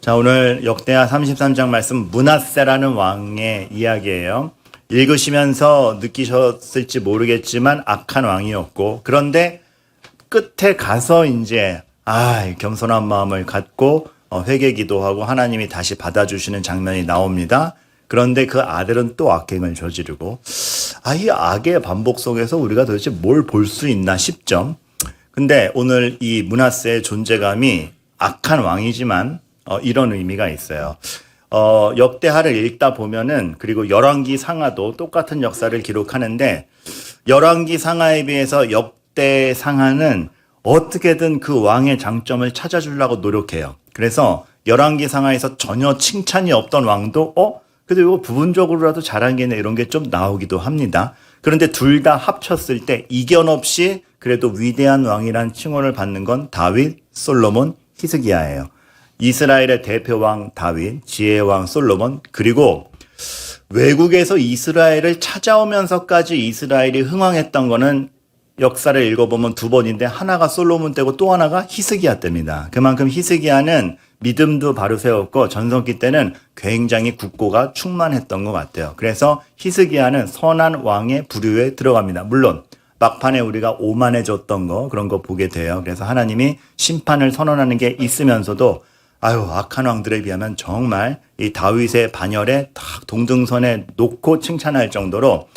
자, 오늘 역대하 33장 말씀 므낫세라는 왕의 이야기예요. 읽으시면서 느끼셨을지 모르겠지만 악한 왕이었고, 그런데 끝에 가서 이제 겸손한 마음을 갖고 회개 기도하고 하나님이 다시 받아주시는 장면이 나옵니다. 그런데 그 아들은 또 악행을 저지르고, 이 악의 반복 속에서 우리가 도대체 뭘 볼 수 있나 싶죠. 근데 오늘 이 므낫세의 존재감이 악한 왕이지만 이런 의미가 있어요. 역대하를 읽다 보면은, 그리고 열왕기 상하도 똑같은 역사를 기록하는데, 열왕기 상하에 비해서 역대 상하는 어떻게든 그 왕의 장점을 찾아주려고 노력해요. 그래서 열왕기 상하에서 전혀 칭찬이 없던 왕도 그래도 이거 부분적으로라도 잘한 게네, 이런 게 좀 나오기도 합니다. 그런데 둘 다 합쳤을 때 이견 없이 그래도 위대한 왕이란 칭호를 받는 건 다윗, 솔로몬, 히스기야예요. 이스라엘의 대표 왕 다윗, 지혜의 왕 솔로몬, 그리고 외국에서 이스라엘을 찾아오면서까지 이스라엘이 흥왕했던 거는 역사를 읽어보면 두 번인데, 하나가 솔로몬 때고 또 하나가 히스기야 때입니다. 그만큼 히스기야는 믿음도 바로 세웠고 전성기 때는 굉장히 국고가 충만했던 것 같아요. 그래서 히스기야는 선한 왕의 부류에 들어갑니다. 물론 막판에 우리가 오만해졌던 거, 그런 거 보게 돼요. 그래서 하나님이 심판을 선언하는 게 있으면서도 악한 왕들에 비하면 정말 이 다윗의 반열에 딱 동등선에 놓고 칭찬할 정도로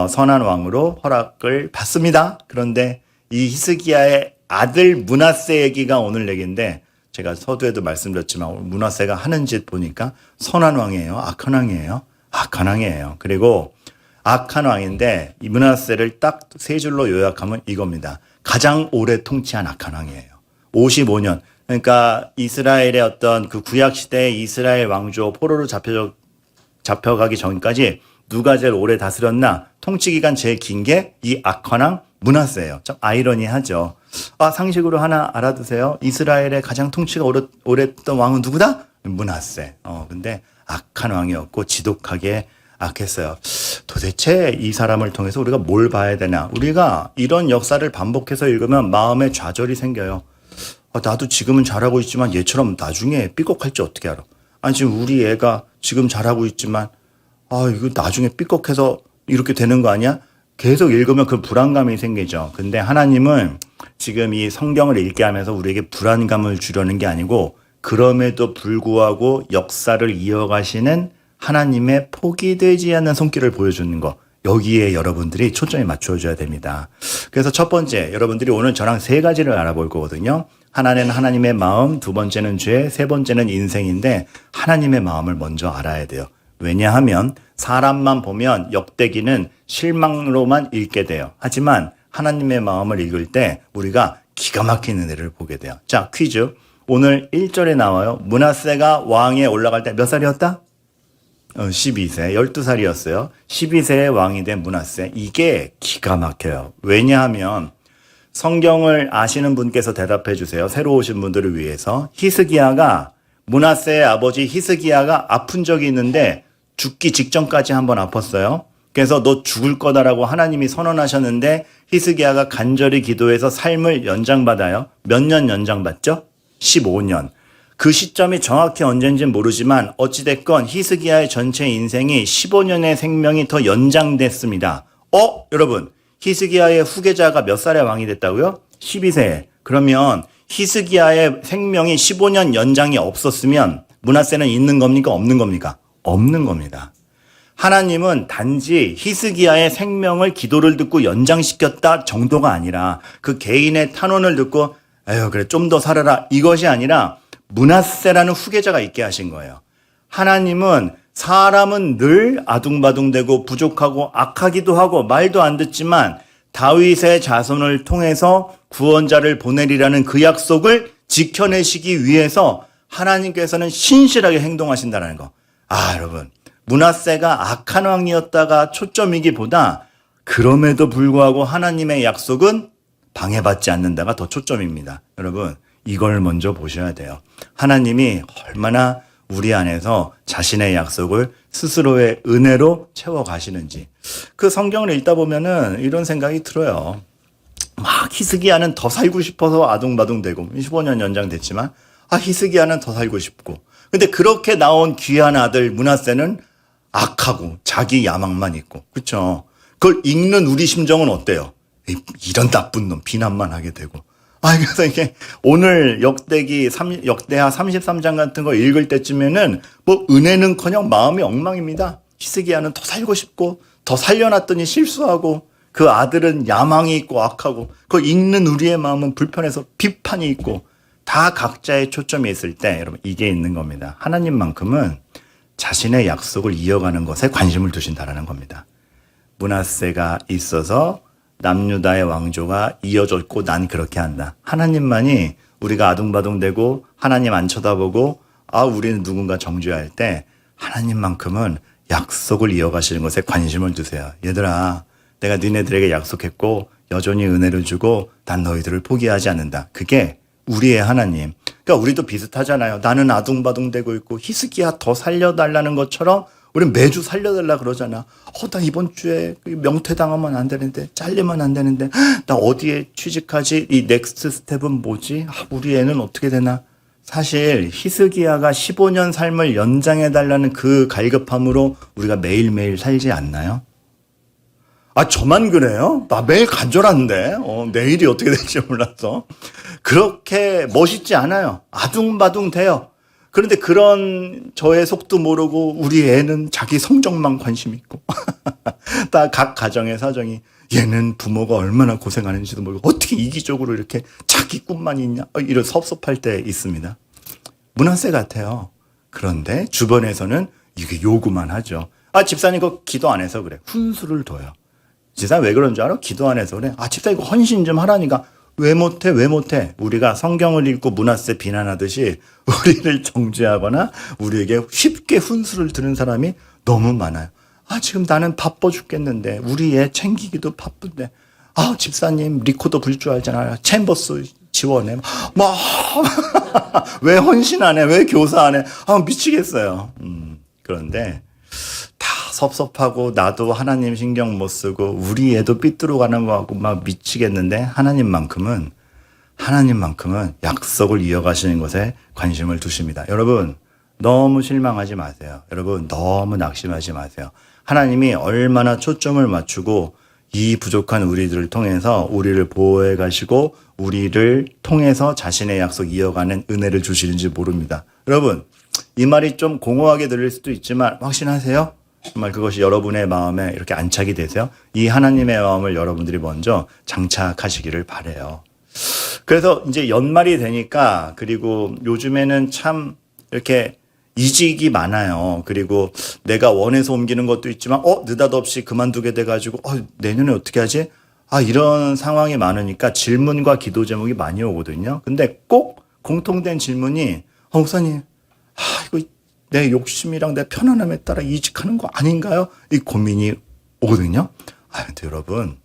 선한 왕으로 허락을 받습니다. 그런데 이 히스기야의 아들 므낫세 얘기가 오늘 얘기인데, 제가 서두에도 말씀드렸지만 므낫세가 하는 짓 보니까 선한 왕이에요? 악한 왕이에요? 악한 왕이에요. 그리고 악한 왕인데 이 므낫세를 딱 세 줄로 요약하면 이겁니다. 가장 오래 통치한 악한 왕이에요. 55년. 그러니까 이스라엘의 어떤 그 구약시대의 이스라엘 왕조 포로로 잡혀가기 전까지 누가 제일 오래 다스렸나? 통치기간 제일 긴 게 이 악한 왕 므낫세예요. 좀 아이러니하죠. 상식으로 하나 알아두세요. 이스라엘의 가장 통치가 오랬던 왕은 누구다? 므낫세. 근데 악한 왕이었고 지독하게 악했어요. 도대체 이 사람을 통해서 우리가 뭘 봐야 되나? 우리가 이런 역사를 반복해서 읽으면 마음에 좌절이 생겨요. 나도 지금은 잘하고 있지만 얘처럼 나중에 삐걱할지 어떻게 알아? 지금 우리 애가 지금 잘하고 있지만 이거 나중에 삐걱해서 이렇게 되는 거 아니야? 계속 읽으면 그 불안감이 생기죠. 근데 하나님은 지금 이 성경을 읽게 하면서 우리에게 불안감을 주려는 게 아니고, 그럼에도 불구하고 역사를 이어가시는 하나님의 포기되지 않는 손길을 보여주는 거, 여기에 여러분들이 초점이 맞춰줘야 됩니다. 그래서 첫 번째, 여러분들이 오늘 저랑 세 가지를 알아볼 거거든요. 하나는 하나님의 마음, 두 번째는 죄, 세 번째는 인생인데, 하나님의 마음을 먼저 알아야 돼요. 왜냐하면 사람만 보면 역대기는 실망으로만 읽게 돼요. 하지만 하나님의 마음을 읽을 때 우리가 기가 막히는 은혜를 보게 돼요. 자, 퀴즈. 오늘 1절에 나와요. 므낫세가 왕에 올라갈 때 몇 살이었다? 12세, 12살이었어요. 12세의 왕이 된 므낫세. 이게 기가 막혀요. 왜냐하면 성경을 아시는 분께서 대답해 주세요. 새로 오신 분들을 위해서. 므낫세의 아버지 히스기야가 아픈 적이 있는데 죽기 직전까지 한번 아팠어요. 그래서 너 죽을 거다라고 하나님이 선언하셨는데 히스기야가 간절히 기도해서 삶을 연장받아요. 몇 년 연장받죠? 15년. 그 시점이 정확히 언젠지는 모르지만 어찌됐건 히스기야의 전체 인생이 15년의 생명이 더 연장됐습니다. 여러분, 히스기야의 후계자가 몇 살에 왕이 됐다고요? 12세. 그러면 히스기야의 생명이 15년 연장이 없었으면 므낫세는 있는 겁니까? 없는 겁니까? 없는 겁니다. 하나님은 단지 히스기야의 생명을 기도를 듣고 연장시켰다 정도가 아니라, 그 개인의 탄원을 듣고 그래 좀 더 살아라, 이것이 아니라 므낫세라는 후계자가 있게 하신 거예요. 하나님은 사람은 늘 아둥바둥되고 부족하고 악하기도 하고 말도 안 듣지만 다윗의 자손을 통해서 구원자를 보내리라는 그 약속을 지켜내시기 위해서 하나님께서는 신실하게 행동하신다는 거. 여러분, 므낫세가 악한 왕이었다가 초점이기보다 그럼에도 불구하고 하나님의 약속은 방해받지 않는다가 더 초점입니다. 여러분, 이걸 먼저 보셔야 돼요. 하나님이 얼마나 우리 안에서 자신의 약속을 스스로의 은혜로 채워가시는지. 그 성경을 읽다 보면은 이런 생각이 들어요. 막 히스기야는 더 살고 싶어서 아둥바둥대고 15년 연장됐지만 히스기야는 더 살고 싶고, 근데 그렇게 나온 귀한 아들 므낫세는 악하고 자기 야망만 있고, 그렇죠? 그걸 읽는 우리 심정은 어때요? 이런 나쁜 놈 비난만 하게 되고. 그래서 이게 오늘 역대하 33장 같은 거 읽을 때쯤에는 뭐 은혜는커녕 마음이 엉망입니다. 히스기야는 더 살고 싶고 더 살려놨더니 실수하고, 그 아들은 야망이 있고 악하고, 그걸 읽는 우리의 마음은 불편해서 비판이 있고, 다 각자의 초점이 있을 때 여러분 이게 있는 겁니다. 하나님만큼은 자신의 약속을 이어가는 것에 관심을 두신다라는 겁니다. 므낫세가 있어서 남유다의 왕조가 이어졌고 난 그렇게 한다. 하나님만이 우리가 아둥바둥대고 하나님 안 쳐다보고 우리는 누군가 정죄할 때 하나님만큼은 약속을 이어가시는 것에 관심을 두세요. 얘들아, 내가 너네들에게 약속했고 여전히 은혜를 주고 난 너희들을 포기하지 않는다. 그게 우리의 하나님. 그러니까 우리도 비슷하잖아요. 나는 아둥바둥대고 있고 히스기야 더 살려달라는 것처럼 우리는 매주 살려달라 그러잖아. 나 이번 주에 명퇴당하면 안 되는데, 잘리면 안 되는데, 나 어디에 취직하지? 이 넥스트 스텝은 뭐지? 우리 애는 어떻게 되나? 사실 히스기야가 15년 삶을 연장해달라는 그 갈급함으로 우리가 매일매일 살지 않나요? 저만 그래요? 나 매일 간절한데, 내일이 어떻게 될지 몰라서. 그렇게 멋있지 않아요. 아둥바둥 돼요. 그런데 그런 저의 속도 모르고 우리 애는 자기 성적만 관심 있고 다 각 가정의 사정이, 얘는 부모가 얼마나 고생하는지도 모르고 어떻게 이기적으로 이렇게 자기 꿈만 있냐, 이런 섭섭할 때 있습니다. 므낫세 같아요. 그런데 주변에서는 이게 요구만 하죠. 집사님 그거 기도 안 해서 그래. 훈수를 둬요. 집사님 왜 그런 줄 알아? 기도 안 해서 그래. 집사님 이거 헌신 좀 하라니까. 왜 못해? 우리가 성경을 읽고 므낫세 비난하듯이 우리를 정죄하거나 우리에게 쉽게 훈수를 드는 사람이 너무 많아요. 지금 나는 바빠 죽겠는데, 우리 애 챙기기도 바쁜데, 집사님 리코더 불 줄 알잖아요. 챔버스 지원해. 왜 헌신 안 해? 왜 교사 안 해? 미치겠어요. 그런데 다 섭섭하고 나도 하나님 신경 못 쓰고 우리 애도 삐뚤어 가는 거 같고 막 미치겠는데, 하나님만큼은 약속을 이어가시는 것에 관심을 두십니다. 여러분 너무 실망하지 마세요. 여러분 너무 낙심하지 마세요. 하나님이 얼마나 초점을 맞추고 이 부족한 우리들을 통해서 우리를 보호해 가시고 우리를 통해서 자신의 약속 이어가는 은혜를 주시는지 모릅니다. 여러분 이 말이 좀 공허하게 들릴 수도 있지만 확신하세요? 정말 그것이 여러분의 마음에 이렇게 안착이 되세요? 이 하나님의 마음을 여러분들이 먼저 장착하시기를 바라요. 그래서 이제 연말이 되니까, 그리고 요즘에는 참 이렇게 이직이 많아요. 그리고 내가 원해서 옮기는 것도 있지만 느닷없이 그만두게 돼가지고 내년에 어떻게 하지? 이런 상황이 많으니까 질문과 기도 제목이 많이 오거든요. 근데 꼭 공통된 질문이 목사님 이거 내 욕심이랑 내 편안함에 따라 이직하는 거 아닌가요? 이 고민이 오거든요. 근데 여러분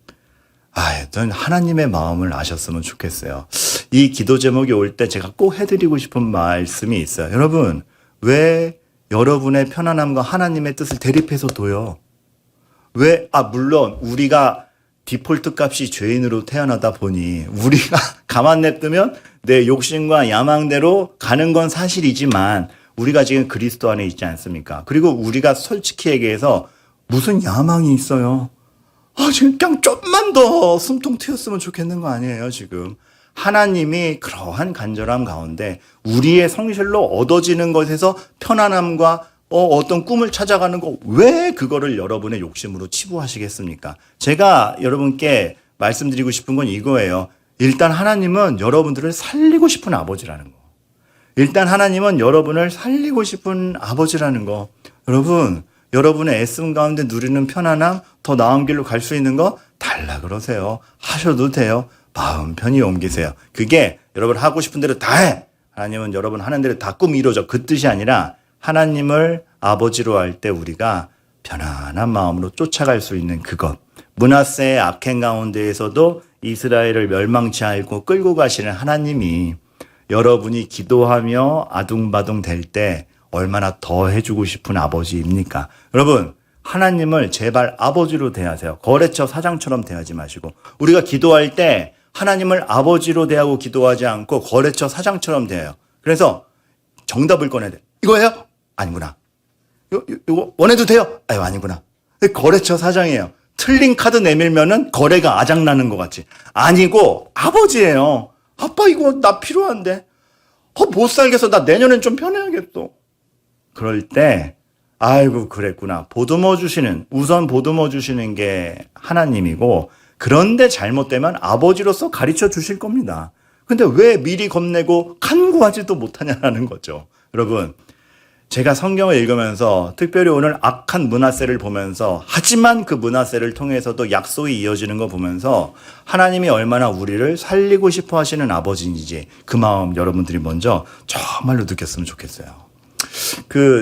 하나님의 마음을 아셨으면 좋겠어요. 이 기도 제목이 올 때 제가 꼭 해드리고 싶은 말씀이 있어요. 여러분, 왜 여러분의 편안함과 하나님의 뜻을 대립해서 둬요? 왜, 물론 우리가 디폴트 값이 죄인으로 태어나다 보니 우리가 가만 냅두면 내 욕심과 야망대로 가는 건 사실이지만 우리가 지금 그리스도 안에 있지 않습니까? 그리고 우리가 솔직히 얘기해서 무슨 야망이 있어요? 지금 그냥 좀만 더 숨통 트였으면 좋겠는 거 아니에요, 지금. 하나님이 그러한 간절함 가운데 우리의 성실로 얻어지는 것에서 편안함과 어떤 꿈을 찾아가는 거, 왜 그거를 여러분의 욕심으로 치부하시겠습니까? 제가 여러분께 말씀드리고 싶은 건 이거예요. 일단 하나님은 여러분들을 살리고 싶은 아버지라는 거. 일단 하나님은 여러분을 살리고 싶은 아버지라는 거. 여러분, 여러분의 애씀 가운데 누리는 편안함, 더 나은 길로 갈 수 있는 거 달라 그러세요. 하셔도 돼요. 마음 편히 옮기세요. 그게 여러분 하고 싶은 대로 다 해. 하나님은 여러분 하는 대로 다 꿈이 이루어져. 그 뜻이 아니라 하나님을 아버지로 할 때 우리가 편안한 마음으로 쫓아갈 수 있는 그것. 므낫세의 악행 가운데에서도 이스라엘을 멸망치 않고 끌고 가시는 하나님이 여러분이 기도하며 아둥바둥 될 때 얼마나 더 해주고 싶은 아버지입니까? 여러분, 하나님을 제발 아버지로 대하세요. 거래처 사장처럼 대하지 마시고, 우리가 기도할 때 하나님을 아버지로 대하고 기도하지 않고 거래처 사장처럼 대해요. 그래서 정답을 꺼내야 돼. 이거예요? 아니구나. 이거 원해도 돼요? 아유, 아니구나. 거래처 사장이에요. 틀린 카드 내밀면은 거래가 아작나는 것 같지. 아니고 아버지예요. 아빠 이거 나 필요한데. 못 살겠어. 나 내년엔 좀 편해야겠어. 그럴 때 아이고 그랬구나. 우선 보듬어 주시는 게 하나님이고, 그런데 잘못되면 아버지로서 가르쳐 주실 겁니다. 근데 왜 미리 겁내고 간구하지도 못하냐는 거죠. 여러분, 제가 성경을 읽으면서 특별히 오늘 악한 므낫세를 보면서, 하지만 그 므낫세를 통해서도 약속이 이어지는 거 보면서 하나님이 얼마나 우리를 살리고 싶어 하시는 아버지인지 그 마음 여러분들이 먼저 정말로 느꼈으면 좋겠어요.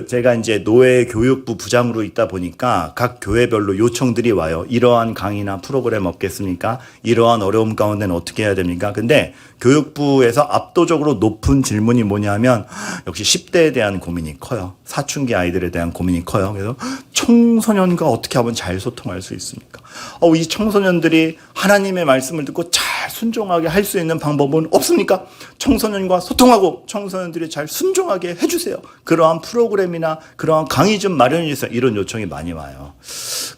제가 이제 노예 교육부 부장으로 있다 보니까 각 교회별로 요청들이 와요. 이러한 강의나 프로그램 없겠습니까? 이러한 어려움 가운데는 어떻게 해야 됩니까? 근데 교육부에서 압도적으로 높은 질문이 뭐냐면, 역시 10대에 대한 고민이 커요. 사춘기 아이들에 대한 고민이 커요. 그래서 청소년과 어떻게 하면 잘 소통할 수 있습니까? 이 청소년들이 하나님의 말씀을 듣고 잘 순종하게 할 수 있는 방법은 없습니까? 청소년과 소통하고 청소년들이 잘 순종하게 해주세요. 그러한 프로그램이나 그러한 강의 좀 마련해 주세요. 이런 요청이 많이 와요.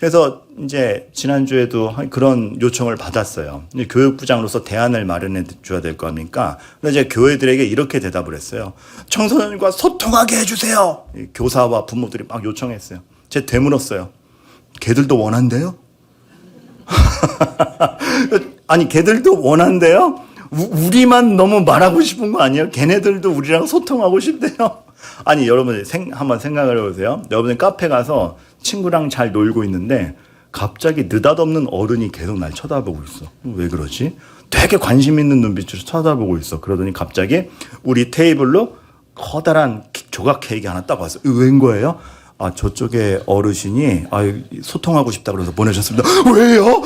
그래서 이제 지난주에도 그런 요청을 받았어요. 교육부장으로서 대안을 마련해 줘야 될 거 아닙니까? 그래서 이제 교회들에게 이렇게 대답을 했어요. 청소년과 소통하게 해주세요. 교사와 부모들이 막 요청했어요. 제가 되물었어요. 걔들도 원한대요? 아니, 걔들도 원한대요? 우리만 너무 말하고 싶은 거 아니에요? 걔네들도 우리랑 소통하고 싶대요? 아니, 여러분 한번 생각을 해보세요. 여러분 카페 가서 친구랑 잘 놀고 있는데 갑자기 느닷없는 어른이 계속 날 쳐다보고 있어. 왜 그러지? 되게 관심 있는 눈빛으로 쳐다보고 있어. 그러더니 갑자기 우리 테이블로 커다란 조각 케이크 하나 딱 왔어. 이거 웬 거예요? 저쪽에 어르신이 소통하고 싶다 그래서 보내셨습니다. 왜요?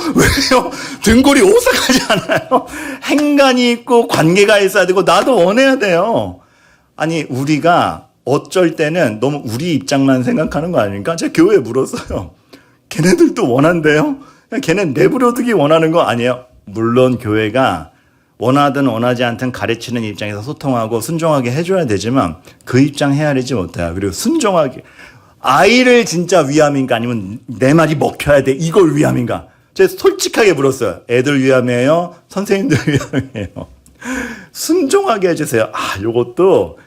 등골이 오싹하지 않아요? 행간이 있고 관계가 있어야 되고 나도 원해야 돼요. 아니, 우리가 어쩔 때는 너무 우리 입장만 생각하는 거 아닙니까? 제가 교회에 물었어요. 걔네들도 원한대요? 걔는 내버려두기 원하는 거 아니에요? 물론 교회가 원하든 원하지 않든 가르치는 입장에서 소통하고 순종하게 해줘야 되지만 그 입장 헤아리지 못해요. 그리고 순종하게, 아이를 진짜 위함인가 아니면 내 말이 먹혀야 돼 이걸 위함인가? 제가 솔직하게 물었어요. 애들 위함이에요? 선생님들 위함이에요? 순종하게 해주세요. 요것도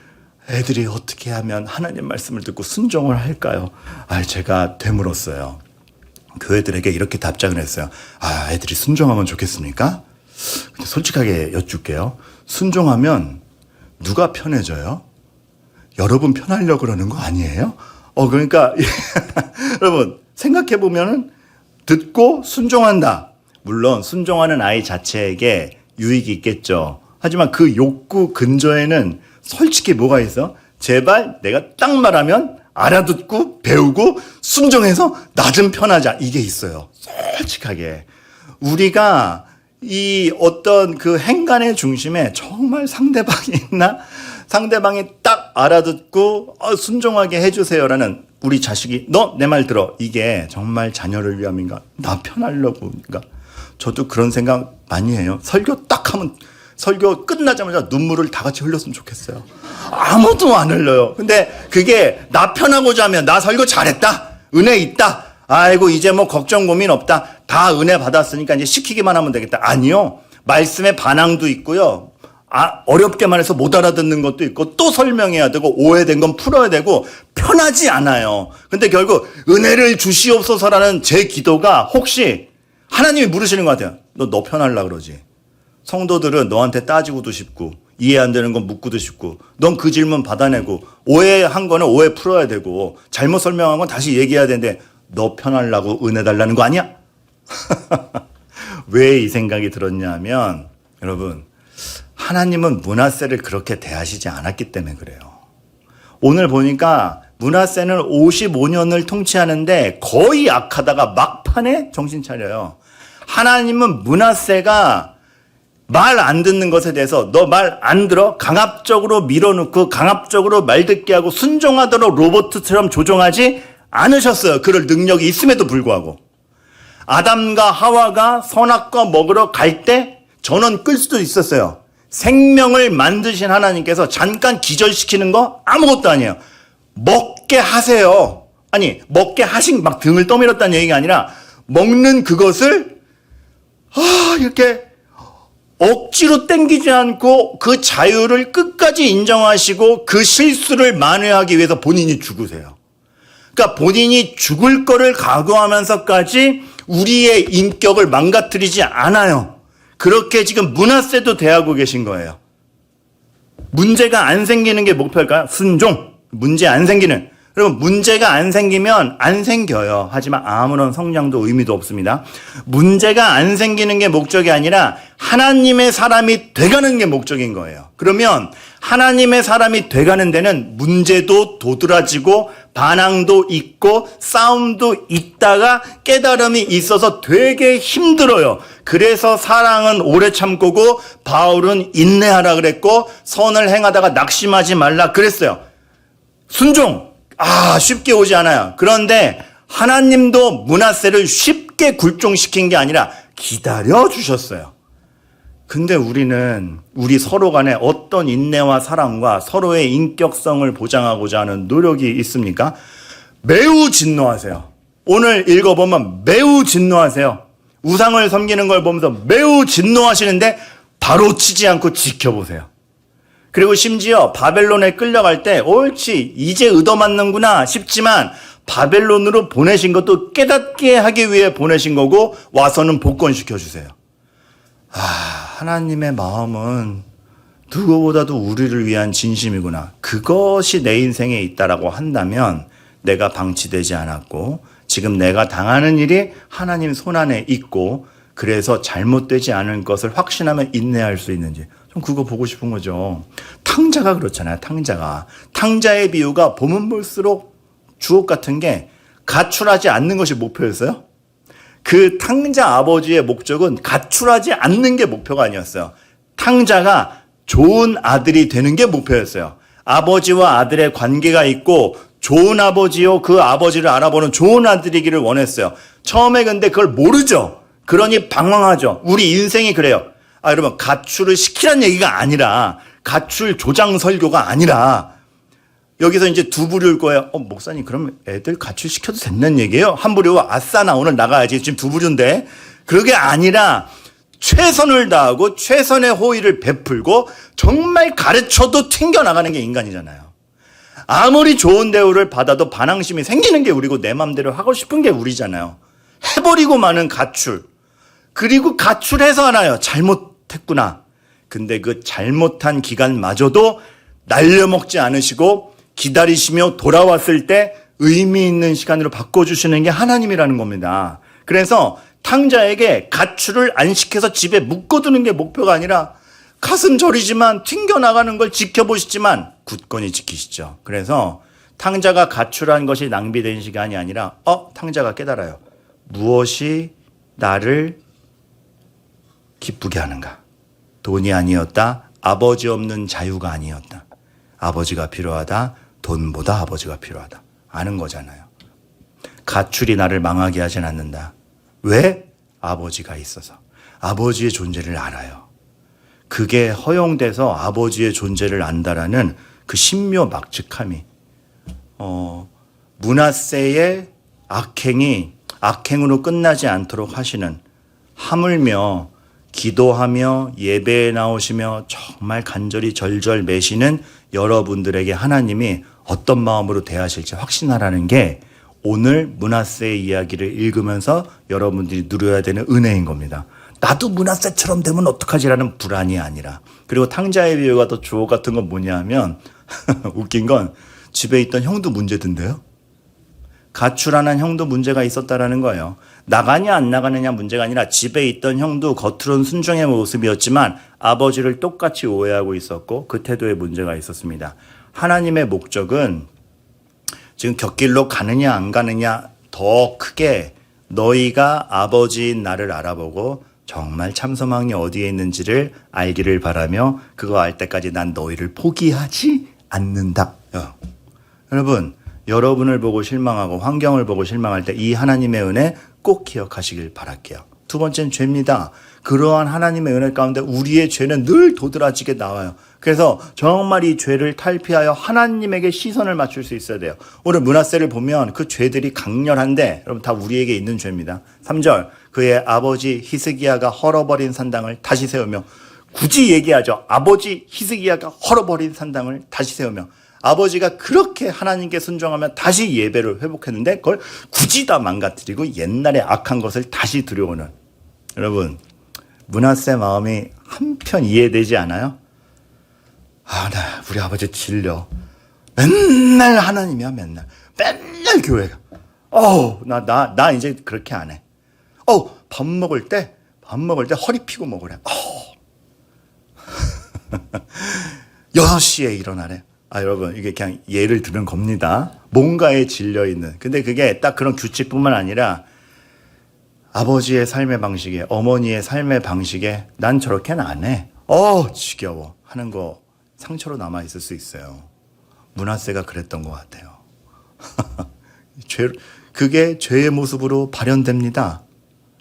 애들이 어떻게 하면 하나님 말씀을 듣고 순종을 할까요? 제가 되물었어요. 교회들에게 이렇게 답장을 했어요. 애들이 순종하면 좋겠습니까? 근데 솔직하게 여쭐게요. 순종하면 누가 편해져요? 여러분 편하려고 그러는 거 아니에요? 그러니까 여러분 생각해보면 듣고 순종한다. 물론 순종하는 아이 자체에게 유익이 있겠죠. 하지만 그 욕구 근저에는 솔직히 뭐가 있어? 제발 내가 딱 말하면 알아듣고 배우고 순종해서 나 좀 편하자. 이게 있어요. 솔직하게. 우리가 이 어떤 그 행간의 중심에 정말 상대방이 있나? 상대방이 딱 알아듣고 순종하게 해주세요라는 우리 자식이 너 내 말 들어. 이게 정말 자녀를 위함인가? 나 편하려고인가? 저도 그런 생각 많이 해요. 설교 딱 하면 설교 끝나자마자 눈물을 다 같이 흘렸으면 좋겠어요. 아무도 안 흘려요. 근데 그게 나 편하고자 하면 나 설교 잘했다. 은혜 있다. 아이고 이제 뭐 걱정 고민 없다. 다 은혜 받았으니까 이제 시키기만 하면 되겠다. 아니요. 말씀에 반항도 있고요. 어렵게만 해서 못 알아듣는 것도 있고 또 설명해야 되고 오해된 건 풀어야 되고 편하지 않아요. 근데 결국 은혜를 주시옵소서라는 제 기도가 혹시 하나님이 물으시는 것 같아요. 너 편하려고 그러지. 성도들은 너한테 따지고도 싶고 이해 안 되는 건 묻고도 싶고 넌 그 질문 받아내고 오해한 거는 오해 풀어야 되고 잘못 설명한 건 다시 얘기해야 되는데 너 편하려고 은혜 달라는 거 아니야? 왜 이 생각이 들었냐면 여러분 하나님은 므낫세를 그렇게 대하시지 않았기 때문에 그래요. 오늘 보니까 므낫세는 55년을 통치하는데 거의 악하다가 막판에 정신 차려요. 하나님은 므낫세가 말 안 듣는 것에 대해서 너 말 안 들어? 강압적으로 밀어넣고 강압적으로 말 듣게 하고 순종하도록 로봇처럼 조종하지 않으셨어요. 그럴 능력이 있음에도 불구하고. 아담과 하와가 선악과 먹으러 갈 때 전원 끌 수도 있었어요. 생명을 만드신 하나님께서 잠깐 기절시키는 거 아무것도 아니에요. 먹게 하세요. 아니, 먹게 하신, 막 등을 떠밀었다는 얘기가 아니라, 먹는 그것을, 이렇게 억지로 땡기지 않고 그 자유를 끝까지 인정하시고 그 실수를 만회하기 위해서 본인이 죽으세요. 그러니까 본인이 죽을 거를 각오하면서까지 우리의 인격을 망가뜨리지 않아요. 그렇게 지금 므낫세도 대하고 계신 거예요. 문제가 안 생기는 게 목표일까요? 순종. 문제 안 생기는. 여러분, 문제가 안 생기면 안 생겨요. 하지만 아무런 성장도 의미도 없습니다. 문제가 안 생기는 게 목적이 아니라 하나님의 사람이 돼가는 게 목적인 거예요. 그러면 하나님의 사람이 돼가는 데는 문제도 도드라지고 반항도 있고 싸움도 있다가 깨달음이 있어서 되게 힘들어요. 그래서 사랑은 오래 참고고 바울은 인내하라 그랬고 선을 행하다가 낙심하지 말라 그랬어요. 순종. 쉽게 오지 않아요. 그런데 하나님도 므낫세를 쉽게 굴종시킨 게 아니라 기다려 주셨어요. 근데 우리 서로 간에 어떤 인내와 사랑과 서로의 인격성을 보장하고자 하는 노력이 있습니까? 매우 진노하세요. 오늘 읽어보면 매우 진노하세요. 우상을 섬기는 걸 보면서 매우 진노하시는데 바로 치지 않고 지켜보세요. 그리고 심지어 바벨론에 끌려갈 때 옳지 이제 얻어맞는구나 싶지만 바벨론으로 보내신 것도 깨닫게 하기 위해 보내신 거고 와서는 복권시켜 주세요. 하나님의 마음은 누구보다도 우리를 위한 진심이구나. 그것이 내 인생에 있다라고 한다면 내가 방치되지 않았고 지금 내가 당하는 일이 하나님 손안에 있고 그래서 잘못되지 않은 것을 확신하며 인내할 수 있는지 좀 그거 보고 싶은 거죠. 탕자가 그렇잖아요. 탕자의 비유가 보면 볼수록 주옥 같은 게 가출하지 않는 것이 목표였어요. 그 탕자 아버지의 목적은 가출하지 않는 게 목표가 아니었어요. 탕자가 좋은 아들이 되는 게 목표였어요. 아버지와 아들의 관계가 있고 좋은 아버지요 그 아버지를 알아보는 좋은 아들이기를 원했어요. 처음에 근데 그걸 모르죠. 그러니 방황하죠. 우리 인생이 그래요. 여러분 가출을 시키라는 얘기가 아니라 가출 조장 설교가 아니라 여기서 이제 두 부류일 거예요. 목사님 그럼 애들 가출시켜도 된다는 얘기예요? 한 부류 아싸 나 오늘 나가야지. 지금 두 부류인데 그게 아니라 최선을 다하고 최선의 호의를 베풀고 정말 가르쳐도 튕겨나가는 게 인간이잖아요. 아무리 좋은 대우를 받아도 반항심이 생기는 게 우리고 내 맘대로 하고 싶은 게 우리잖아요. 해버리고 마는 가출. 그리고 가출해서 알아요. 잘못했구나. 근데 그 잘못한 기간마저도 날려먹지 않으시고 기다리시며 돌아왔을 때 의미 있는 시간으로 바꿔주시는 게 하나님이라는 겁니다. 그래서 탕자에게 가출을 안 시켜서 집에 묶어두는 게 목표가 아니라 가슴 저리지만 튕겨나가는 걸 지켜보시지만 굳건히 지키시죠. 그래서 탕자가 가출한 것이 낭비된 시간이 아니라 탕자가 깨달아요. 무엇이 나를 기쁘게 하는가? 돈이 아니었다. 아버지 없는 자유가 아니었다. 아버지가 필요하다. 돈보다 아버지가 필요하다. 아는 거잖아요. 가출이 나를 망하게 하진 않는다. 왜? 아버지가 있어서. 아버지의 존재를 알아요. 그게 허용돼서 아버지의 존재를 안다라는 그 신묘막측함이 므낫세의 악행이 악행으로 끝나지 않도록 하시는 하물며 기도하며 예배에 나오시며 정말 간절히 절절 매시는 여러분들에게 하나님이 어떤 마음으로 대하실지 확신하라는 게 오늘 므낫세의 이야기를 읽으면서 여러분들이 누려야 되는 은혜인 겁니다. 나도 므낫세처럼 되면 어떡하지라는 불안이 아니라. 그리고 탕자의 비유가 더 주옥 같은 건 뭐냐 하면 웃긴 건 집에 있던 형도 문제던데요. 가출하는 형도 문제가 있었다라는 거예요. 나가냐 안 나가느냐 문제가 아니라 집에 있던 형도 겉으로는 순종의 모습이었지만 아버지를 똑같이 오해하고 있었고 그 태도에 문제가 있었습니다. 하나님의 목적은 지금 곁길로 가느냐 안 가느냐 더 크게 너희가 아버지인 나를 알아보고 정말 참소망이 어디에 있는지를 알기를 바라며 그거 알 때까지 난 너희를 포기하지 않는다. 여러분, 여러분을 보고 실망하고 환경을 보고 실망할 때 이 하나님의 은혜 꼭 기억하시길 바랄게요. 두 번째는 죄입니다. 그러한 하나님의 은혜 가운데 우리의 죄는 늘 도드라지게 나와요. 그래서 정말 이 죄를 탈피하여 하나님에게 시선을 맞출 수 있어야 돼요. 오늘 므낫세를 보면 그 죄들이 강렬한데 여러분 다 우리에게 있는 죄입니다. 3절 그의 아버지 히스기야가 헐어버린 산당을 다시 세우며 굳이 얘기하죠. 아버지 히스기야가 헐어버린 산당을 다시 세우며 아버지가 그렇게 하나님께 순종하며 다시 예배를 회복했는데 그걸 굳이 다 망가뜨리고 옛날에 악한 것을 다시 들여오는 여러분 므낫세 마음이 한편 이해되지 않아요? 나 우리 아버지 질려. 맨날 하나님이야 맨날 교회가. 나 이제 그렇게 안 해. 밥 먹을 때 허리 펴고 먹으래. 6시에 일어나래. 여러분 이게 그냥 예를 들은 겁니다. 뭔가에 질려 있는. 근데 그게 딱 그런 규칙뿐만 아니라 아버지의 삶의 방식에 어머니의 삶의 방식에 난 저렇게는 안 해. 지겨워 하는 거 상처로 남아 있을 수 있어요. 므낫세가 그랬던 것 같아요. 그게 죄의 모습으로 발현됩니다.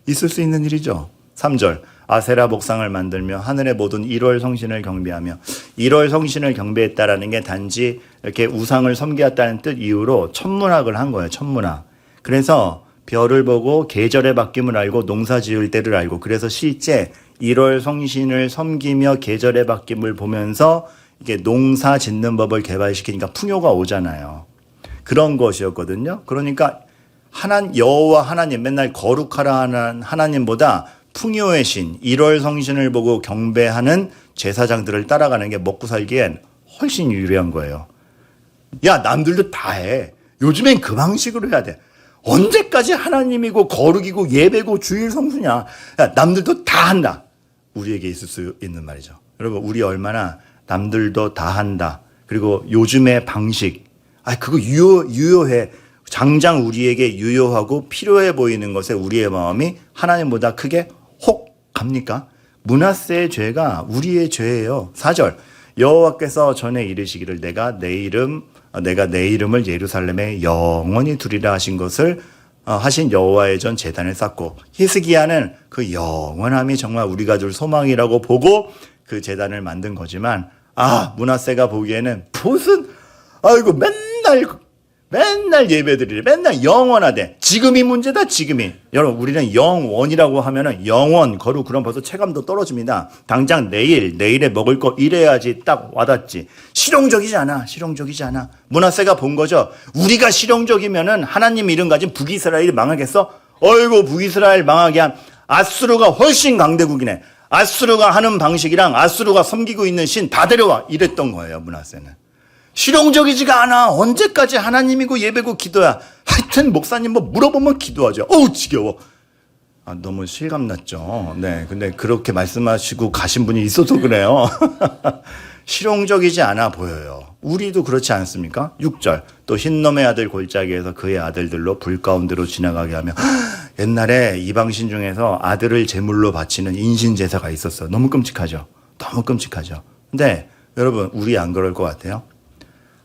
있을 수 있는 일이죠. 3절 아세라 목상을 만들며 하늘의 모든 1월 성신을 경배하며 1월 성신을 경배했다라는 게 단지 이렇게 우상을 섬기었다는 뜻 이후로 천문학을 한 거예요. 천문학. 그래서 별을 보고 계절의 바뀜을 알고 농사 지을 때를 알고 그래서 실제 1월 성신을 섬기며 계절의 바뀜을 보면서 이게 농사 짓는 법을 개발시키니까 풍요가 오잖아요. 그런 것이었거든요. 그러니까 여호와 하나님 맨날 거룩하라 하는 하나님보다 풍요의 신 1월 성신을 보고 경배하는 제사장들을 따라가는 게 먹고 살기엔 훨씬 유리한 거예요. 야 남들도 다 해. 요즘엔 그 방식으로 해야 돼. 언제까지 하나님이고 거룩이고 예배고 주일 성수냐. 야 남들도 다 한다. 우리에게 있을 수 있는 말이죠. 여러분 우리 얼마나 남들도 다 한다. 그리고 요즘의 방식. 그거 유효해. 장장 우리에게 유효하고 필요해 보이는 것에 우리의 마음이 하나님보다 크게 혹 갑니까? 므낫세의 죄가 우리의 죄예요. 4절 여호와께서 전에 이르시기를 내가 내 이름을 예루살렘에 영원히 두리라 하신 것을 하신 여호와의 전 제단을 쌓고 히스기야는 그 영원함이 정말 우리가 둘 소망이라고 보고 그 제단을 만든 거지만 므낫세가 보기에는 무슨 맨날 예배드리래. 맨날 영원하대. 지금이 문제다. 지금이. 여러분 우리는 영원이라고 하면은 영원 거룩 그럼 벌써 체감도 떨어집니다. 당장 내일에 먹을 거 이래야지 딱 와닿지. 실용적이지 않아. 므낫세가 본 거죠. 우리가 실용적이면은 하나님 이름 가진 북이스라엘이 망하겠어? 북이스라엘 망하게 한 아수르가 훨씬 강대국이네. 아수르가 하는 방식이랑 아수르가 섬기고 있는 신 다 데려와. 이랬던 거예요. 므낫세는. 실용적이지가 않아. 언제까지 하나님이고 예배고 기도야. 하여튼 목사님 물어보면 기도하죠. 지겨워. 너무 실감났죠. 네, 근데 그렇게 말씀하시고 가신 분이 있어서 그래요. 실용적이지 않아 보여요. 우리도 그렇지 않습니까? 6절 또 흰놈의 아들 골짜기에서 그의 아들들로 불 가운데로 지나가게 하며 옛날에 이방신 중에서 아들을 제물로 바치는 인신제사가 있었어요. 너무 끔찍하죠. 근데 여러분 우리 안 그럴 것 같아요?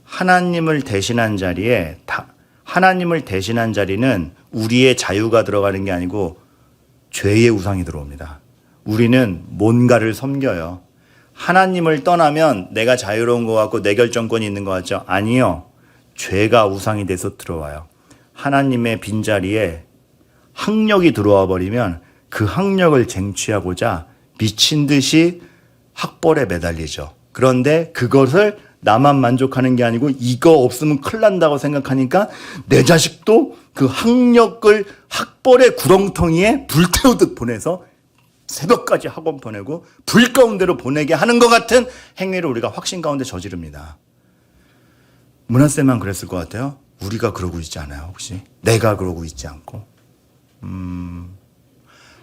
하나님을 대신한 자리는 우리의 자유가 들어가는 게 아니고 죄의 우상이 들어옵니다. 우리는 뭔가를 섬겨요. 하나님을 떠나면 내가 자유로운 것 같고 내 결정권이 있는 것 같죠? 아니요. 죄가 우상이 돼서 들어와요. 하나님의 빈자리에 학력이 들어와 버리면 그 학력을 쟁취하고자 미친 듯이 학벌에 매달리죠. 그런데 그것을 나만 만족하는 게 아니고 이거 없으면 큰일 난다고 생각하니까 내 자식도 그 학벌의 구렁텅이에 불태우듯 보내서 새벽까지 학원 보내고 불 가운데로 보내게 하는 것 같은 행위를 우리가 확신 가운데 저지릅니다. 므낫세만 그랬을 것 같아요. 우리가 그러고 있지 않아요 혹시? 내가 그러고 있지 않고.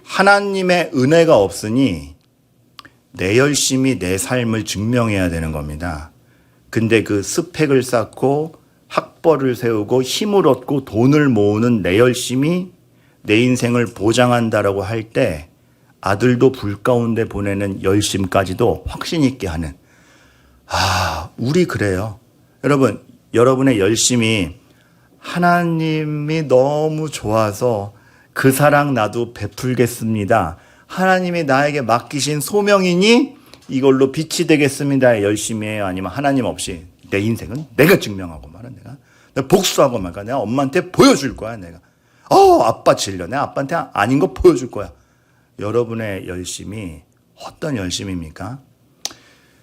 하나님의 은혜가 없으니 내 열심히 내 삶을 증명해야 되는 겁니다. 근데 그 스펙을 쌓고 학벌을 세우고 힘을 얻고 돈을 모으는 내 열심이 내 인생을 보장한다라고 할 때 아들도 불 가운데 보내는 열심까지도 확신 있게 하는 우리 그래요. 여러분 여러분의 열심이 하나님이 너무 좋아서 그 사랑 나도 베풀겠습니다. 하나님이 나에게 맡기신 소명이니 이걸로 빛이 되겠습니다. 열심히 해요. 아니면 하나님 없이 내 인생은 내가 증명하고 말아. 내가 복수하고 말까. 내가 엄마한테 보여줄 거야. 내가. 아빠 질려. 내가 아빠한테 아닌 거 보여줄 거야. 여러분의 열심이 어떤 열심입니까?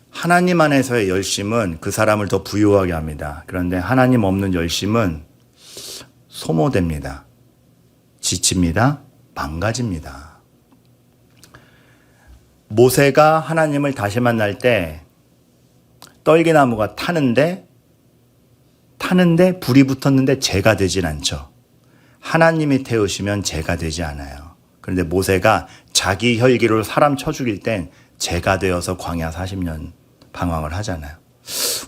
하나님 안에서의 열심은 그 사람을 더 부유하게 합니다. 그런데 하나님 없는 열심은 소모됩니다. 지칩니다. 망가집니다. 모세가 하나님을 다시 만날 때 떨기나무가 타는데 불이 붙었는데 재가 되진 않죠. 하나님이 태우시면 재가 되지 않아요. 그런데 모세가 자기 혈기로 사람 쳐 죽일 땐 재가 되어서 광야 40년 방황을 하잖아요.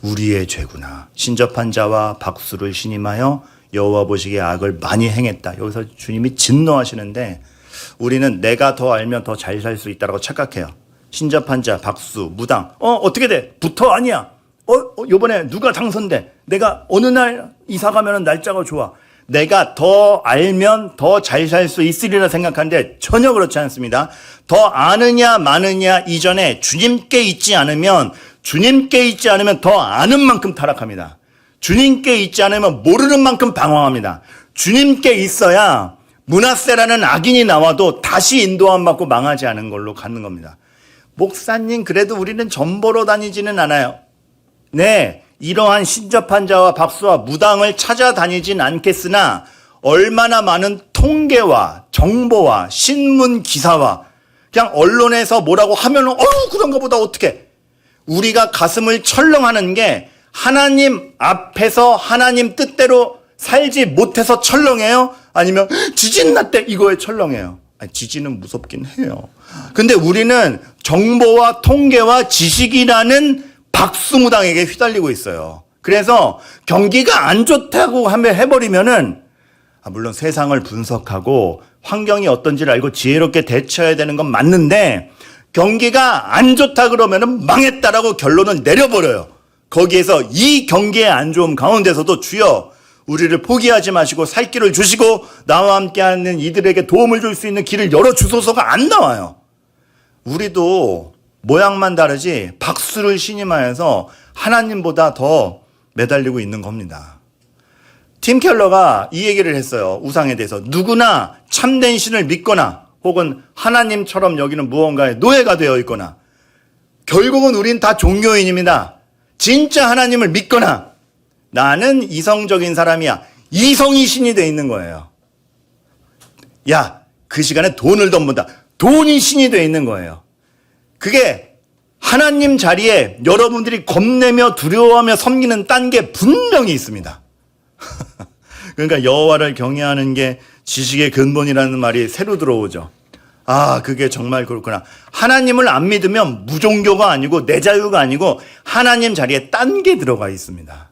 우리의 죄구나. 신접한 자와 박수를 신임하여 여호와 보시기에 악을 많이 행했다. 여기서 주님이 진노하시는데 우리는 내가 더 알면 더 잘 살 수 있다고 착각해요. 신접한 자, 박수, 무당. 어떻게 돼? 붙어? 아니야. 요번에 누가 당선돼? 내가 어느 날 이사 가면 날짜가 좋아. 내가 더 알면 더 잘 살 수 있으리라 생각하는데 전혀 그렇지 않습니다. 더 아느냐 마느냐 이전에 주님께 있지 않으면 더 아는 만큼 타락합니다. 주님께 있지 않으면 모르는 만큼 방황합니다. 주님께 있어야 므낫세라는 악인이 나와도 다시 인도함 받고 망하지 않은 걸로 가는 겁니다. 목사님, 그래도 우리는 전보러 다니지는 않아요. 네, 이러한 신접한 자와 박수와 무당을 찾아다니진 않겠으나 얼마나 많은 통계와 정보와 신문 기사와 그냥 언론에서 뭐라고 하면은 그런 것보다 어떻게 우리가 가슴을 철렁하는 게 하나님 앞에서 하나님 뜻대로 살지 못해서 철렁해요? 아니면 지진 났대 이거에 철렁해요? 지진은 무섭긴 해요. 근데 우리는 정보와 통계와 지식이라는 박수무당에게 휘달리고 있어요. 그래서 경기가 안 좋다고 해버리면은 물론 세상을 분석하고 환경이 어떤지를 알고 지혜롭게 대처해야 되는 건 맞는데 경기가 안 좋다 그러면은 망했다라고 결론을 내려버려요. 거기에서 이 경기의 안 좋음 가운데서도 주여 우리를 포기하지 마시고 살 길을 주시고 나와 함께하는 이들에게 도움을 줄 수 있는 길을 열어주소서가 안 나와요. 우리도 모양만 다르지 박수를 신임하여서 하나님보다 더 매달리고 있는 겁니다. 팀 켈러가 이 얘기를 했어요. 우상에 대해서. 누구나 참된 신을 믿거나 혹은 하나님처럼 여기는 무언가에 노예가 되어 있거나 결국은 우린 다 종교인입니다. 진짜 하나님을 믿거나 나는 이성적인 사람이야. 이성이 신이 돼 있는 거예요. 야, 그 시간에 돈을 덤본다. 돈이 신이 돼 있는 거예요. 그게 하나님 자리에 여러분들이 겁내며 두려워하며 섬기는 딴 게 분명히 있습니다. 그러니까 여호와를 경외하는 게 지식의 근본이라는 말이 새로 들어오죠. 그게 정말 그렇구나. 하나님을 안 믿으면 무종교가 아니고 내 자유가 아니고 하나님 자리에 딴 게 들어가 있습니다.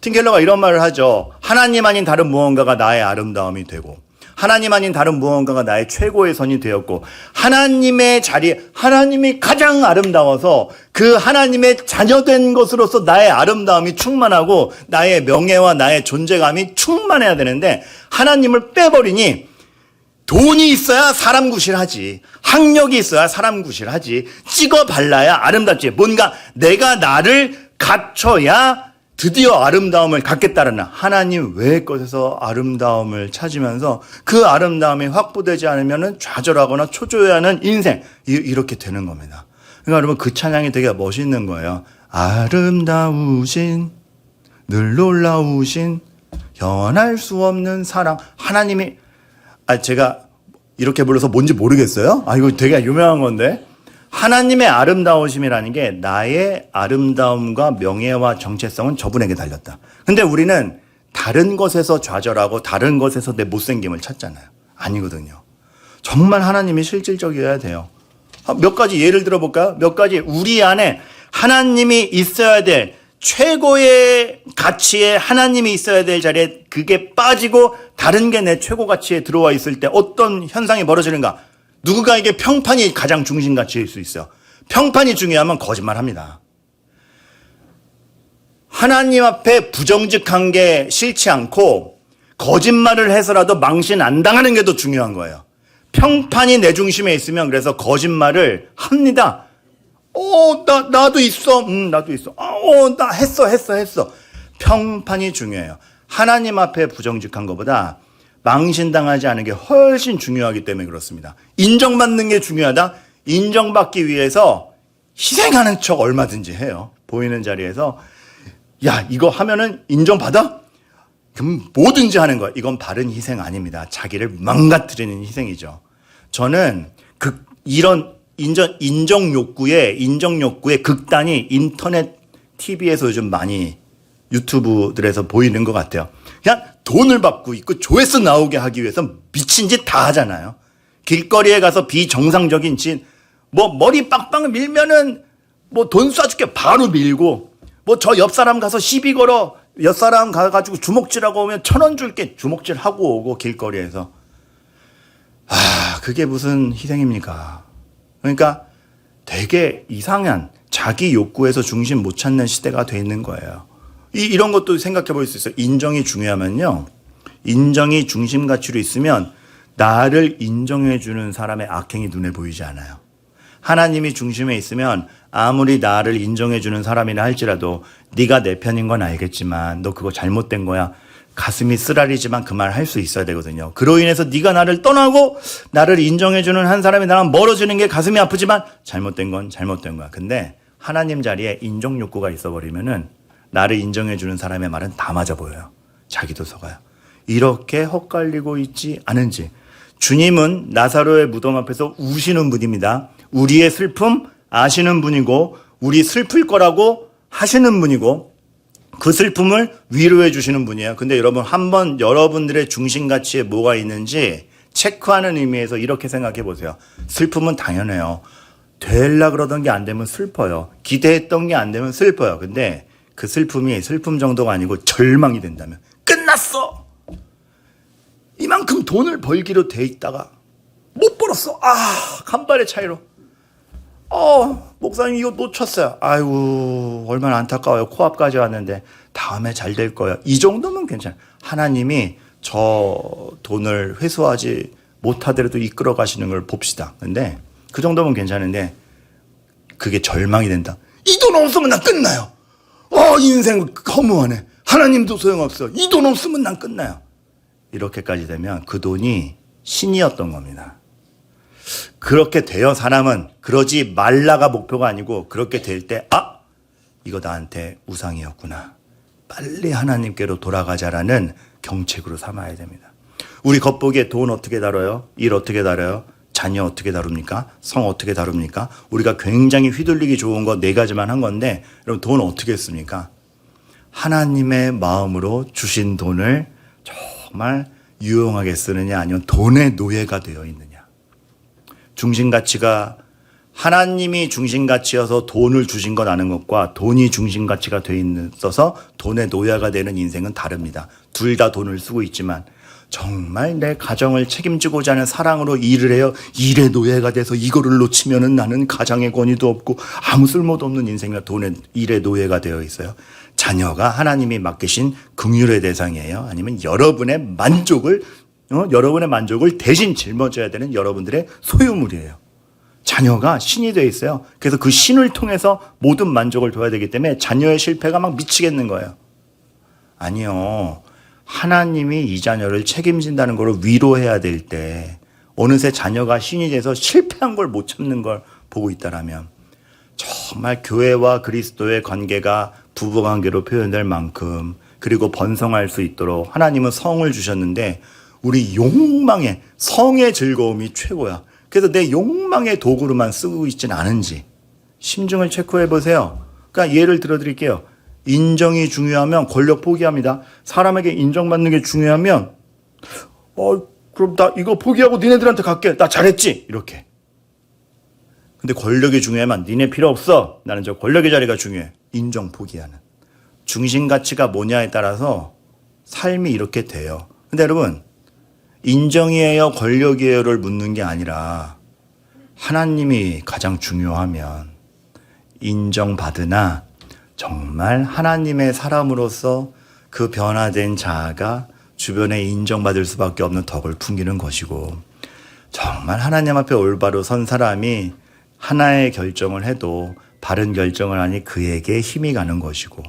팀 켈러가 이런 말을 하죠. 하나님 아닌 다른 무언가가 나의 아름다움이 되고 하나님 아닌 다른 무언가가 나의 최고의 선이 되었고 하나님의 자리에 하나님이 가장 아름다워서 그 하나님의 자녀된 것으로서 나의 아름다움이 충만하고 나의 명예와 나의 존재감이 충만해야 되는데 하나님을 빼버리니 돈이 있어야 사람 구실하지. 학력이 있어야 사람 구실하지. 찍어 발라야 아름답지. 뭔가 내가 나를 갖춰야 드디어 아름다움을 갖겠다는 하나님 외의 것에서 아름다움을 찾으면서 그 아름다움이 확보되지 않으면 좌절하거나 초조해하는 인생. 이렇게 되는 겁니다. 그러니까 여러분 그 찬양이 되게 멋있는 거예요. 아름다우신 늘 놀라우신 현할 수 없는 사랑. 하나님이 제가 이렇게 불러서 뭔지 모르겠어요. 이거 되게 유명한 건데. 하나님의 아름다우심이라는 게 나의 아름다움과 명예와 정체성은 저분에게 달렸다. 근데 우리는 다른 것에서 좌절하고 다른 것에서 내 못생김을 찾잖아요. 아니거든요. 정말 하나님이 실질적이어야 돼요. 몇 가지 예를 들어볼까요? 몇 가지 우리 안에 하나님이 있어야 될 최고의 가치에 하나님이 있어야 될 자리에 그게 빠지고 다른 게 내 최고 가치에 들어와 있을 때 어떤 현상이 벌어지는가? 누군가에게 평판이 가장 중심 가치일 수 있어요. 평판이 중요하면 거짓말합니다. 하나님 앞에 부정직한 게 싫지 않고 거짓말을 해서라도 망신 안 당하는 게 더 중요한 거예요. 평판이 내 중심에 있으면 그래서 거짓말을 합니다. 나도 있어. 나도 있어. 나 했어. 평판이 중요해요. 하나님 앞에 부정직한 것보다 망신당하지 않은 게 훨씬 중요하기 때문에 그렇습니다. 인정받는 게 중요하다. 인정받기 위해서 희생하는 척 얼마든지 해요. 보이는 자리에서 야, 이거 하면은 인정받아? 그럼 뭐든지 하는 거야. 이건 바른 희생 아닙니다. 자기를 망가뜨리는 희생이죠. 저는 이런 인정 욕구의 극단이 인터넷 TV에서 요즘 많이 유튜브들에서 보이는 것 같아요. 그냥 돈을 받고 있고 조회수 나오게 하기 위해서 미친 짓 다 하잖아요. 길거리에 가서 비정상적인 짓, 머리 빵빵 밀면은 돈 쏴줄게 바로 밀고, 저 옆 사람 가서 시비 걸어, 옆 사람 가가지고 주먹질하고 오면 1,000원 줄게 주먹질 하고 오고 길거리에서. 그게 무슨 희생입니까? 그러니까 되게 이상한 자기 욕구에서 중심 못 찾는 시대가 돼 있는 거예요. 이런 것도 생각해 볼 수 있어요. 인정이 중요하면요. 인정이 중심 가치로 있으면 나를 인정해 주는 사람의 악행이 눈에 보이지 않아요. 하나님이 중심에 있으면 아무리 나를 인정해 주는 사람이라 할지라도 네가 내 편인 건 알겠지만 너 그거 잘못된 거야. 가슴이 쓰라리지만 그 말 할 수 있어야 되거든요. 그로 인해서 네가 나를 떠나고 나를 인정해 주는 한 사람이 나랑 멀어지는 게 가슴이 아프지만 잘못된 건 잘못된 거야. 근데 하나님 자리에 인정 욕구가 있어버리면은 나를 인정해 주는 사람의 말은 다 맞아 보여요. 자기도 속아요. 이렇게 헛갈리고 있지 않은지. 주님은 나사로의 무덤 앞에서 우시는 분입니다. 우리의 슬픔 아시는 분이고 우리 슬플 거라고 하시는 분이고 그 슬픔을 위로해 주시는 분이에요. 근데 여러분 한번 여러분들의 중심가치에 뭐가 있는지 체크하는 의미에서 이렇게 생각해 보세요. 슬픔은 당연해요. 되려 그러던 게 안 되면 슬퍼요. 기대했던 게 안 되면 슬퍼요. 근데 그 슬픔이 슬픔 정도가 아니고 절망이 된다면 끝났어. 이만큼 돈을 벌기로 돼 있다가 못 벌었어. 간발의 차이로. 목사님 이거 놓쳤어요. 아이고 얼마나 안타까워요. 코앞까지 왔는데 다음에 잘 될 거예요. 이 정도면 괜찮아요. 하나님이 저 돈을 회수하지 못하더라도 이끌어 가시는 걸 봅시다. 근데 그 정도면 괜찮은데 그게 절망이 된다. 이 돈 없으면 난 끝나요. 인생 허무하네. 하나님도 소용없어. 이 돈 없으면 난 끝나요. 이렇게까지 되면 그 돈이 신이었던 겁니다. 그렇게 되어 사람은 그러지 말라가 목표가 아니고 그렇게 될 때 이거 나한테 우상이었구나. 빨리 하나님께로 돌아가자라는 경책으로 삼아야 됩니다. 우리 겉보기에 돈 어떻게 다뤄요? 일 어떻게 다뤄요? 자녀 어떻게 다룹니까? 성 어떻게 다룹니까? 우리가 굉장히 휘둘리기 좋은 거 4가지만 한 건데 여러분 돈 어떻게 했습니까? 하나님의 마음으로 주신 돈을 정말 유용하게 쓰느냐 아니면 돈의 노예가 되어 있느냐. 중심가치가 하나님이 중심가치여서 돈을 주신 건 아는 것과 돈이 중심가치가 되어 있어서 돈의 노예가 되는 인생은 다릅니다. 둘 다 돈을 쓰고 있지만 정말 내 가정을 책임지고자 하는 사랑으로 일을 해요. 일의 노예가 돼서 이거를 놓치면은 나는 가장의 권위도 없고 아무 쓸모도 없는 인생과 돈의 일의 노예가 되어 있어요. 자녀가 하나님이 맡기신 긍휼의 대상이에요. 아니면 여러분의 만족을 대신 짊어져야 되는 여러분들의 소유물이에요. 자녀가 신이 되어 있어요. 그래서 그 신을 통해서 모든 만족을 둬야 되기 때문에 자녀의 실패가 막 미치겠는 거예요. 아니요. 하나님이 이 자녀를 책임진다는 걸 위로해야 될 때 어느새 자녀가 신이 돼서 실패한 걸 못 참는 걸 보고 있다라면 정말 교회와 그리스도의 관계가 부부관계로 표현될 만큼 그리고 번성할 수 있도록 하나님은 성을 주셨는데 우리 욕망의 성의 즐거움이 최고야. 그래서 내 욕망의 도구로만 쓰고 있지는 않은지 심증을 체크해 보세요. 그러니까 예를 들어 드릴게요. 인정이 중요하면 권력 포기합니다. 사람에게 인정받는 게 중요하면 그럼 나 이거 포기하고 니네들한테 갈게. 나 잘했지. 이렇게. 근데 권력이 중요하면 니네 필요 없어. 나는 저 권력의 자리가 중요해. 인정 포기하는. 중심 가치가 뭐냐에 따라서 삶이 이렇게 돼요. 근데 여러분 인정이에요 권력이에요를 묻는 게 아니라 하나님이 가장 중요하면 인정받으나 정말 하나님의 사람으로서 그 변화된 자아가 주변에 인정받을 수밖에 없는 덕을 풍기는 것이고 정말 하나님 앞에 올바로 선 사람이 하나의 결정을 해도 바른 결정을 하니 그에게 힘이 가는 것이고,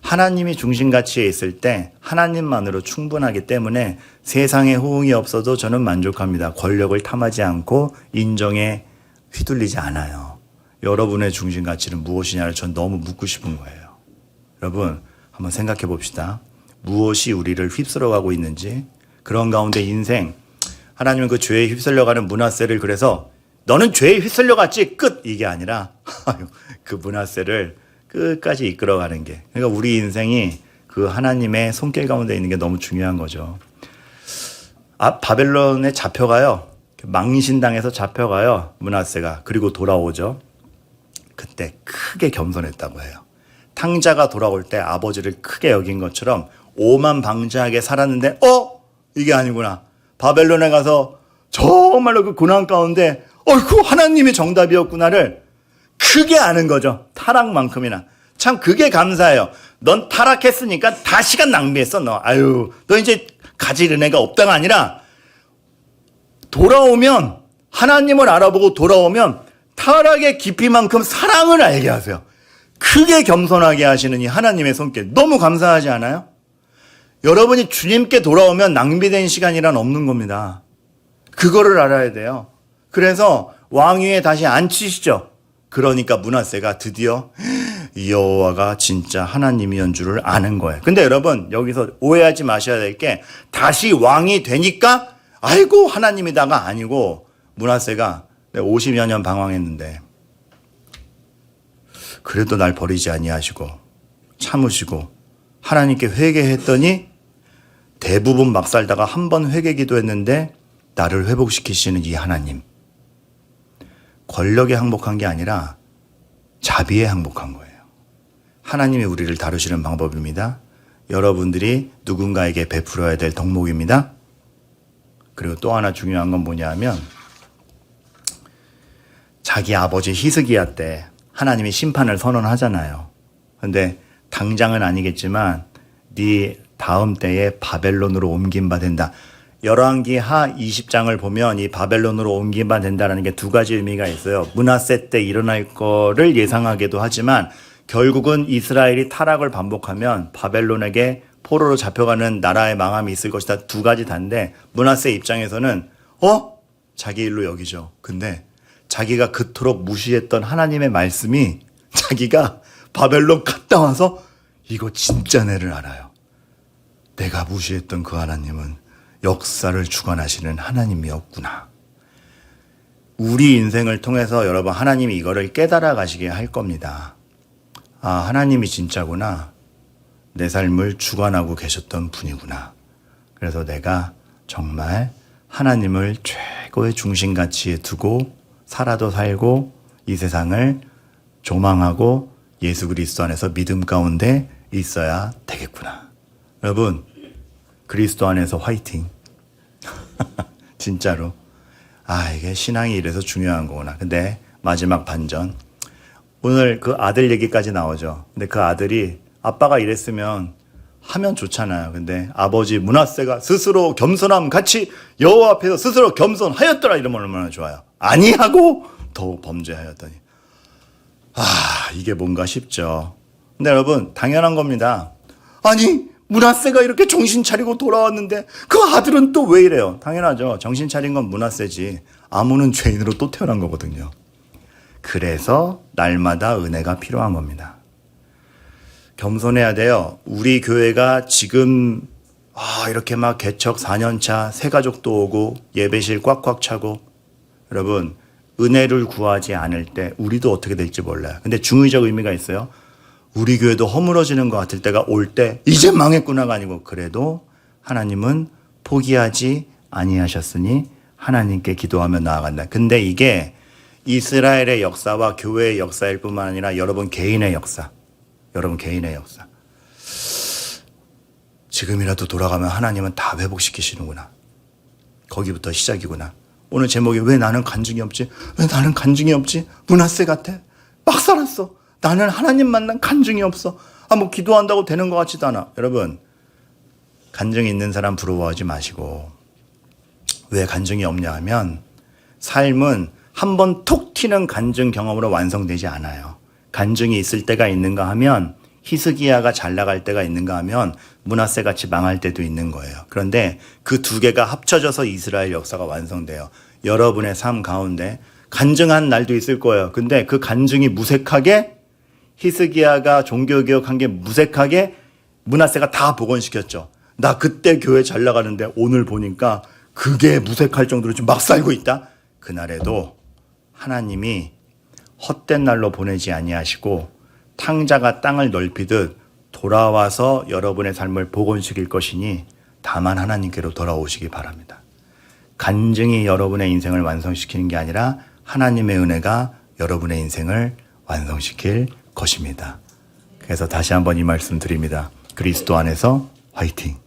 하나님이 중심가치에 있을 때 하나님만으로 충분하기 때문에 세상에 호응이 없어도 저는 만족합니다. 권력을 탐하지 않고 인정에 휘둘리지 않아요. 여러분의 중심가치는 무엇이냐를 전 너무 묻고 싶은 거예요. 여러분 한번 생각해 봅시다. 무엇이 우리를 휩쓸어가고 있는지. 그런 가운데 인생, 하나님은 그 죄에 휩쓸려가는 므낫세를 그래서 너는 죄에 휩쓸려갔지 끝, 이게 아니라 그 므낫세를 끝까지 이끌어가는 게, 그러니까 우리 인생이 그 하나님의 손길 가운데 있는 게 너무 중요한 거죠. 바벨론에 잡혀가요. 망신당해서 잡혀가요, 므낫세가. 그리고 돌아오죠. 그때 크게 겸손했다고 해요. 탕자가 돌아올 때 아버지를 크게 여긴 것처럼 오만방자하게 살았는데 이게 아니구나. 바벨론에 가서 정말로 그 고난 가운데 그 하나님이 정답이었구나를 크게 아는 거죠. 타락만큼이나. 참 그게 감사해요. 넌 타락했으니까 다 시간 낭비했어. 너 이제 가질 은혜가 없다가 아니라 돌아오면, 하나님을 알아보고 돌아오면 타락의 깊이만큼 사랑을 알게 하세요. 크게 겸손하게 하시는 이 하나님의 손길 너무 감사하지 않아요? 여러분이 주님께 돌아오면 낭비된 시간이란 없는 겁니다. 그거를 알아야 돼요. 그래서 왕위에 다시 앉히시죠. 그러니까 므낫세가 드디어 여호와가 진짜 하나님이었는 줄을 아는 거예요. 근데 여러분 여기서 오해하지 마셔야 될 게, 다시 왕이 되니까 아이고 하나님이다가 아니고, 므낫세가 50여 년 방황했는데 그래도 날 버리지 아니하시고 참으시고 하나님께 회개했더니 대부분 막 살다가 한 번 회개 기도했는데 나를 회복시키시는 이 하나님. 권력에 항복한 게 아니라 자비에 항복한 거예요. 하나님이 우리를 다루시는 방법입니다. 여러분들이 누군가에게 베풀어야 될 덕목입니다. 그리고 또 하나 중요한 건 뭐냐 하면, 자기 아버지 히스기야 때 하나님이 심판을 선언하잖아요. 근데 당장은 아니겠지만 네 다음 때에 바벨론으로 옮긴 바 된다. 열왕기 하 20장을 보면 이 바벨론으로 옮긴 바 된다는 게 두 가지 의미가 있어요. 므낫세 때 일어날 거를 예상하기도 하지만 결국은 이스라엘이 타락을 반복하면 바벨론에게 포로로 잡혀가는 나라의 망함이 있을 것이다. 두 가지 다인데, 므낫세 입장에서는 자기 일로 여기죠. 근데 자기가 그토록 무시했던 하나님의 말씀이, 자기가 바벨론 갔다 와서 이거 진짜 내를 알아요. 내가 무시했던 그 하나님은 역사를 주관하시는 하나님이었구나. 우리 인생을 통해서 여러분 하나님이 이거를 깨달아 가시게 할 겁니다. 하나님이 진짜구나. 내 삶을 주관하고 계셨던 분이구나. 그래서 내가 정말 하나님을 최고의 중심가치에 두고 살아도 살고 이 세상을 조망하고 예수 그리스도 안에서 믿음 가운데 있어야 되겠구나. 여러분 그리스도 안에서 화이팅. 진짜로. 이게 신앙이 이래서 중요한 거구나. 근데 마지막 반전. 오늘 그 아들 얘기까지 나오죠. 근데 그 아들이 아빠가 이랬으면 하면 좋잖아요. 근데 아버지 므낫세가 스스로 겸손함 같이 여호와 앞에서 스스로 겸손하였더라 이러면 얼마나 좋아요. 아니하고 더 범죄하였더니. 이게 뭔가 싶죠. 근데 여러분 당연한 겁니다. 아니 므낫세가 이렇게 정신 차리고 돌아왔는데 그 아들은 또 왜 이래요? 당연하죠. 정신 차린 건 므낫세지. 아몬은 죄인으로 또 태어난 거거든요. 그래서 날마다 은혜가 필요한 겁니다. 겸손해야 돼요. 우리 교회가 지금 이렇게 막 개척 4년차 새 가족도 오고 예배실 꽉꽉 차고, 여러분 은혜를 구하지 않을 때 우리도 어떻게 될지 몰라요. 근데 중의적 의미가 있어요. 우리 교회도 허물어지는 것 같을 때가 올 때 이제 망했구나가 아니고, 그래도 하나님은 포기하지 아니하셨으니 하나님께 기도하며 나아간다. 근데 이게 이스라엘의 역사와 교회의 역사일 뿐만 아니라 여러분 개인의 역사. 여러분 개인의 역사. 지금이라도 돌아가면 하나님은 다 회복시키시는구나. 거기부터 시작이구나. 오늘 제목이 왜 나는 간증이 없지? 왜 나는 간증이 없지? 므낫세 같아. 막 살았어. 나는 하나님 만난 간증이 없어. 뭐 기도한다고 되는 것 같지도 않아. 여러분 간증이 있는 사람 부러워하지 마시고, 왜 간증이 없냐 하면 삶은 한 번 톡 튀는 간증 경험으로 완성되지 않아요. 간증이 있을 때가 있는가 하면 히스기야가 잘 나갈 때가 있는가 하면 므낫세 같이 망할 때도 있는 거예요. 그런데 그 두 개가 합쳐져서 이스라엘 역사가 완성돼요. 여러분의 삶 가운데 간증한 날도 있을 거예요. 근데 그 간증이 무색하게 히스기야가 종교개혁한 게 무색하게 므낫세가 다 복원시켰죠. 나 그때 교회 잘 나가는데 오늘 보니까 그게 무색할 정도로 지금 막 살고 있다. 그날에도 하나님이 헛된 날로 보내지 아니하시고 탕자가 땅을 넓히듯 돌아와서 여러분의 삶을 복원시킬 것이니 다만 하나님께로 돌아오시기 바랍니다. 간증이 여러분의 인생을 완성시키는 게 아니라 하나님의 은혜가 여러분의 인생을 완성시킬 것입니다. 그래서 다시 한번 이 말씀 드립니다. 그리스도 안에서 화이팅!